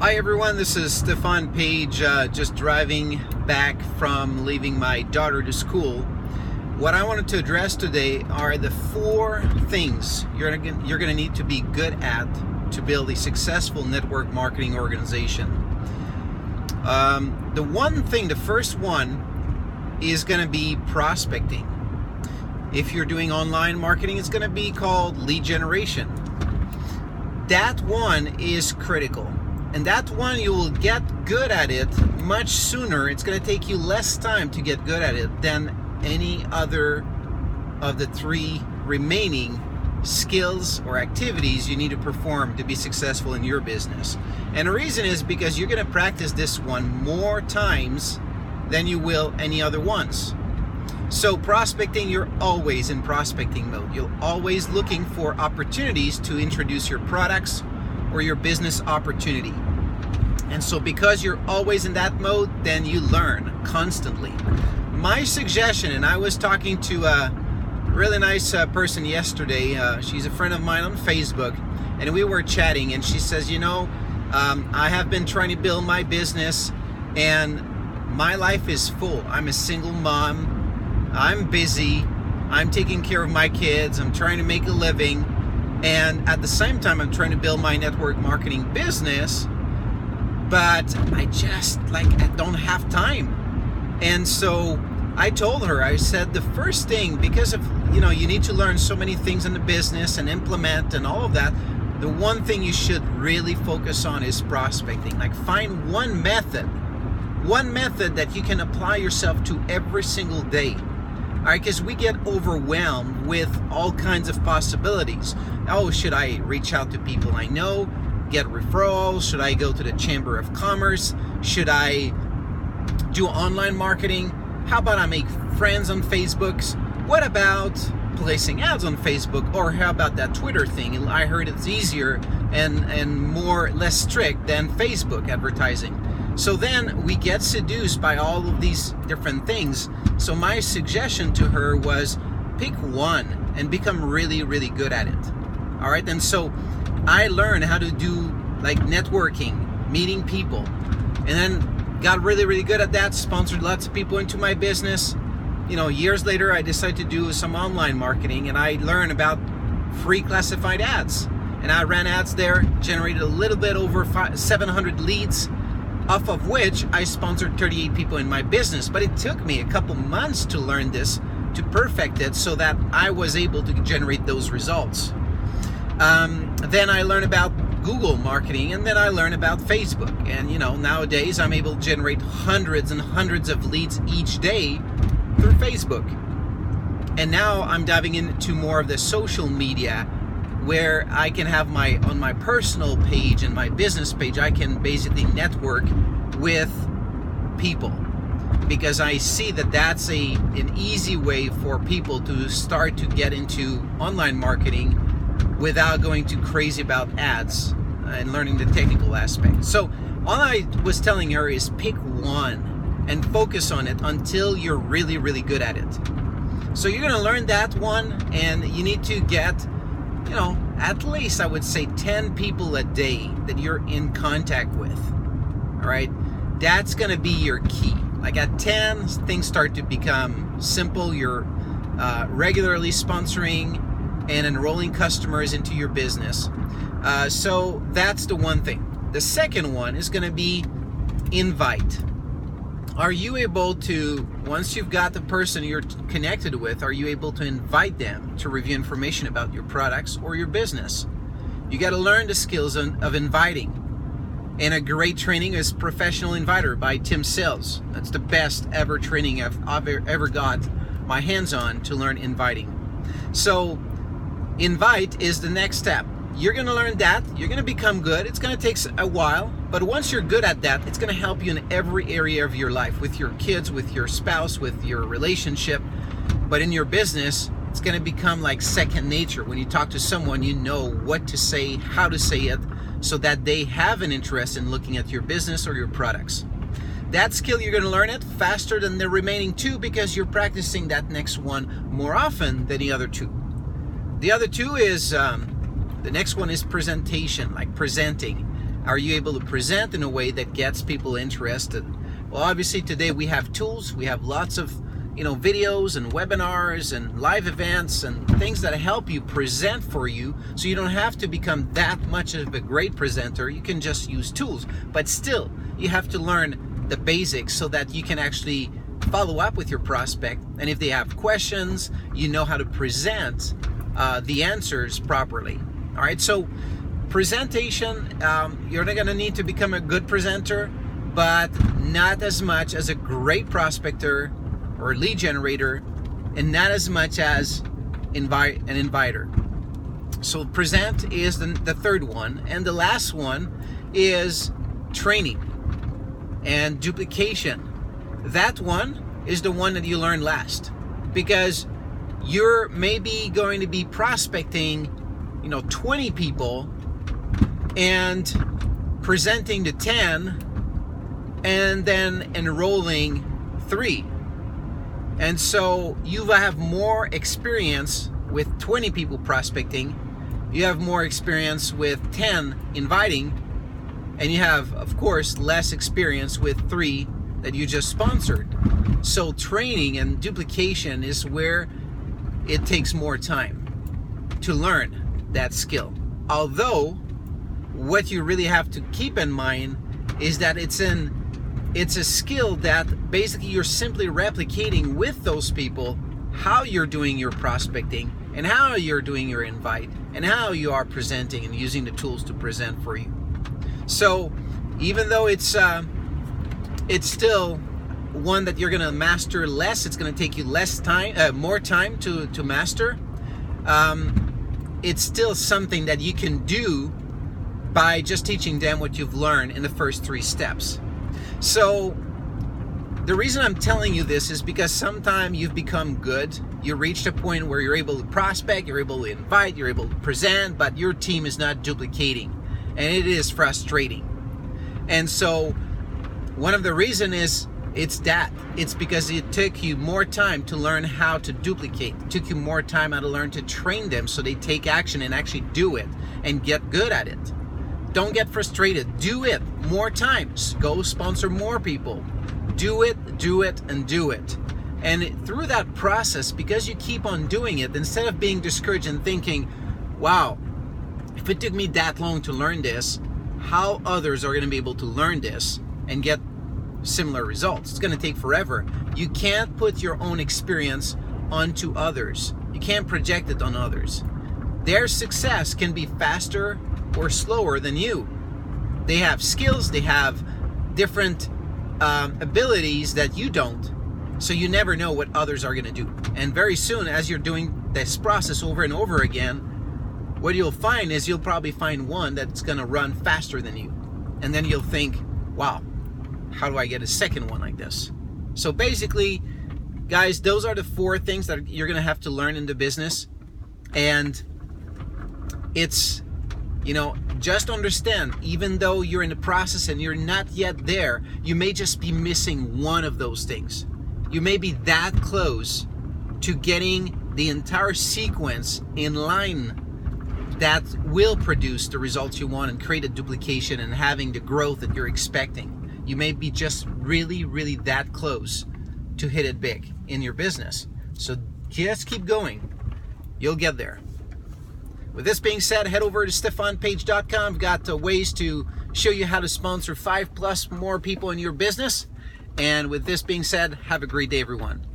Hi everyone, this is Stefan Page, just driving back from leaving my daughter to school. What I wanted to address today are the 4 things you're gonna need to be good at to build a successful network marketing organization. The first one is gonna be prospecting. If you're doing online marketing, it's gonna be called lead generation. That one is critical. And that one, you will get good at it much sooner. It's going to take you less time to get good at it than any other of the 3 remaining skills or activities you need to perform to be successful in your business. And the reason is because you're going to practice this one more times than you will any other ones. So prospecting, you're always in prospecting mode. You're always looking for opportunities to introduce your products or your business opportunity. And so because you're always in that mode, then you learn constantly. My suggestion, and I was talking to a really nice person yesterday, she's a friend of mine on Facebook, and we were chatting, and she says, I have been trying to build my business, and my life is full. I'm a single mom, I'm busy, I'm taking care of my kids, I'm trying to make a living, and at the same time I'm trying to build my network marketing business, but I don't have time. And so I told her, I said, the first thing, because of you need to learn so many things in the business and implement and all of that, the one thing you should really focus on is prospecting. Like, find one method that you can apply yourself to every single day. All right, because we get overwhelmed with all kinds of possibilities. Oh, should I reach out to people I know, get referrals? Should I go to the Chamber of Commerce? Should I do online marketing? How about I make friends on Facebook? What about placing ads on Facebook? Or how about that Twitter thing? I heard it's easier and less strict than Facebook advertising. So then we get seduced by all of these different things. So my suggestion to her was pick one and become really, really good at it. All right, and so I learned how to do networking, meeting people, and then got really, really good at that, sponsored lots of people into my business. Years later, I decided to do some online marketing, and I learned about free classified ads. And I ran ads there, generated a little bit over 700 leads, off of which I sponsored 38 people in my business. But it took me a couple months to learn this, to perfect it, so that I was able to generate those results. Then I learned about Google marketing, and then I learned about Facebook. And nowadays I'm able to generate hundreds and hundreds of leads each day through Facebook. And now I'm diving into more of the social media, where I can have on my personal page and my business page, I can basically network with people, because I see that that's an easy way for people to start to get into online marketing without going too crazy about ads and learning the technical aspect. So all I was telling her is pick one and focus on it until you're really, really good at it. So you're going to learn that one, and you need to get at least, I would say, 10 people a day that you're in contact with. All right, that's going to be your key. Like at 10, things start to become simple. You're regularly sponsoring and enrolling customers into your business. So that's the one thing. The second one is going to be invite. Are you able to, once you've got the person you're connected with, are you able to invite them to review information about your products or your business? You got to learn the skills of inviting. And a great training is Professional Inviter by Tim Sales. That's the best ever training I've ever got my hands on to learn inviting. So invite is the next step. You're going to learn that. You're going to become good. It's going to take a while, but once you're good at that, it's going to help you in every area of your life, with your kids, with your spouse, with your relationship. But in your business, it's going to become like second nature. When you talk to someone, you know what to say, how to say it, so that they have an interest in looking at your business or your products. That skill, you're going to learn it faster than the remaining 2, because you're practicing that next one more often than the other 2. The other 2 is The next one is presentation, like presenting. Are you able to present in a way that gets people interested? Well, obviously today we have tools. We have lots of videos and webinars and live events and things that help you present for you, so you don't have to become that much of a great presenter. You can just use tools, but still you have to learn the basics so that you can actually follow up with your prospect, and if they have questions, you know how to present the answers properly. All right, so presentation, you're not going to need to become a good presenter, but not as much as a great prospector or lead generator, and not as much as an inviter. So present is the third one, and the last one is training and duplication. That one is the one that you learn last, because you're maybe going to be prospecting 20 people and presenting to 10 and then enrolling 3. And so you have more experience with 20 people prospecting, you have more experience with 10 inviting, and you have, of course, less experience with 3 that you just sponsored. So training and duplication is where it takes more time to learn that skill. Although, what you really have to keep in mind is that it's a skill that basically you're simply replicating with those people how you're doing your prospecting and how you're doing your invite and how you are presenting and using the tools to present for you. So even though it's still one that you're going to master less, it's going to take you more time to master, it's still something that you can do by just teaching them what you've learned in the first 3 steps. So the reason I'm telling you this is because sometimes you've become good. You reached a point where you're able to prospect, you're able to invite, you're able to present, but your team is not duplicating, and it is frustrating. And so one of the reasons is it's because it took you more time to learn how to duplicate. It took you more time how to learn to train them so they take action and actually do it and get good at it. Don't get frustrated. Do it more times. Go sponsor more people. Do it, and do it. And through that process, because you keep on doing it, instead of being discouraged and thinking, wow, if it took me that long to learn this, how others are going to be able to learn this and get similar results? It's going to take forever. You can't put your own experience onto others. You can't project it on others. Their success can be faster or slower than you. They have skills, they have different abilities that you don't, so you never know what others are going to do. And very soon, as you're doing this process over and over again, what you'll find is you'll probably find one that's going to run faster than you, and then you'll think, wow, how do I get a second one like this? So basically, guys, those are the 4 things that you're going to have to learn in the business. And it's, just understand, even though you're in the process and you're not yet there, you may just be missing one of those things. You may be that close to getting the entire sequence in line that will produce the results you want and create a duplication and having the growth that you're expecting. You may be just really, really that close to hit it big in your business. So just keep going. You'll get there. With this being said, head over to stefanpage.com. We've got ways to show you how to sponsor 5+ more people in your business. And with this being said, have a great day, everyone.